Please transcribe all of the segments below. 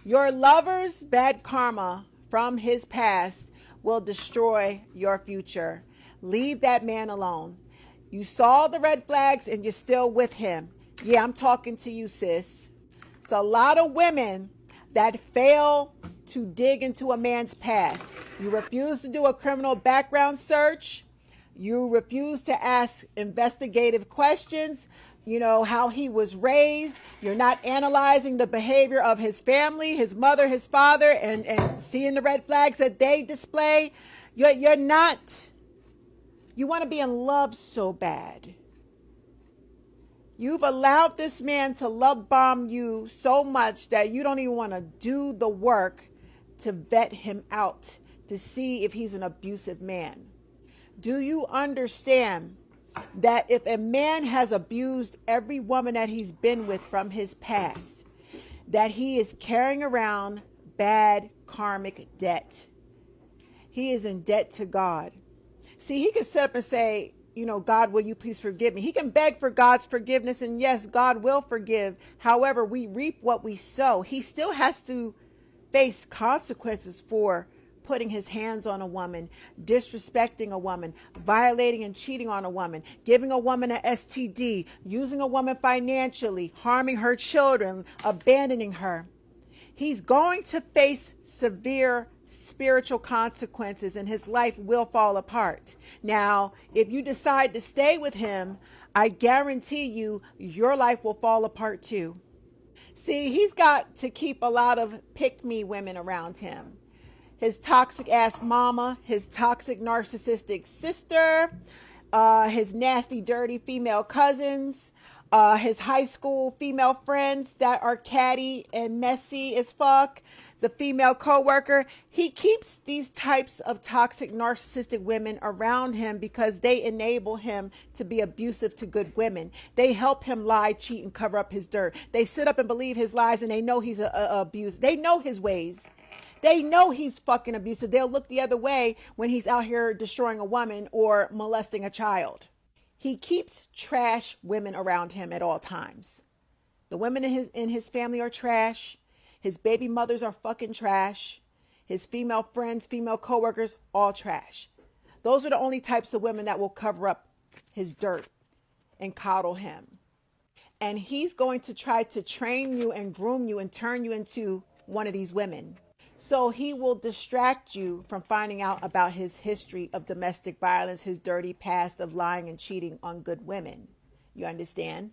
Your lover's bad karma from his past will destroy your future. Leave that man alone. You saw the red flags and you're still with him. Yeah, I'm talking to you, sis. It's a lot of women that fail to dig into a man's past. You refuse to do a criminal background search. You refuse to ask investigative questions, how he was raised. You're not analyzing the behavior of his family, his mother, his father, and seeing the red flags that they display. You're not, you want to be in love so bad. You've allowed this man to love bomb you so much that you don't even want to do the work to vet him out to see if he's an abusive man. Do you understand that if a man has abused every woman that he's been with from his past, that he is carrying around bad karmic debt? He is in debt to God. See, he can sit up and say, God, will you please forgive me? He can beg for God's forgiveness, and yes, God will forgive. However, we reap what we sow. He still has to face consequences for putting his hands on a woman, disrespecting a woman, violating and cheating on a woman, giving a woman an STD, using a woman financially, harming her children, abandoning her. He's going to face severe spiritual consequences and his life will fall apart. Now, if you decide to stay with him, I guarantee you, your life will fall apart too. See, he's got to keep a lot of pick-me women around him. His toxic ass mama, his toxic narcissistic sister, his nasty, dirty female cousins, his high school female friends that are catty and messy as fuck, the female coworker. He keeps these types of toxic narcissistic women around him because they enable him to be abusive to good women. They help him lie, cheat, and cover up his dirt. They sit up and believe his lies, and they know he's abused. They know his ways. They know he's fucking abusive. They'll look the other way when he's out here destroying a woman or molesting a child. He keeps trash women around him at all times. The women in his family are trash. His baby mothers are fucking trash. His female friends, female coworkers, all trash. Those are the only types of women that will cover up his dirt and coddle him. And he's going to try to train you and groom you and turn you into one of these women. So he will distract you from finding out about his history of domestic violence, his dirty past of lying and cheating on good women. You understand?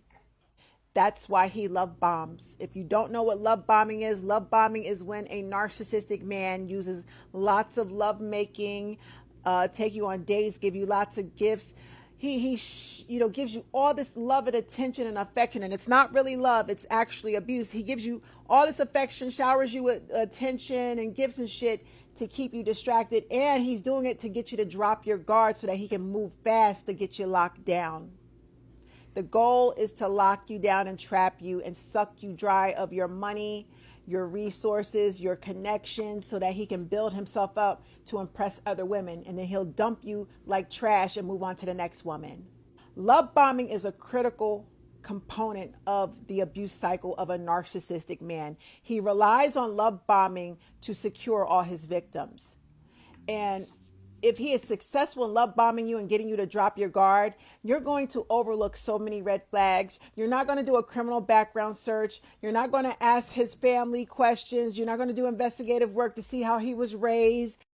That's why he love bombs. If you don't know what love bombing is when a narcissistic man uses lots of love making, take you on dates, give you lots of gifts. He gives you all this love and attention and affection, and it's not really love, it's actually abuse. He gives you all this affection, showers you with attention and gifts and shit to keep you distracted, and he's doing it to get you to drop your guard so that he can move fast to get you locked down. The goal is to lock you down and trap you and suck you dry of your money, your resources, your connections, so that he can build himself up to impress other women. And then he'll dump you like trash and move on to the next woman. Love bombing is a critical component of the abuse cycle of a narcissistic man. He relies on love bombing to secure all his victims. And if he is successful in love bombing you and getting you to drop your guard, you're going to overlook so many red flags. You're not going to do a criminal background search. You're not going to ask his family questions. You're not going to do investigative work to see how he was raised.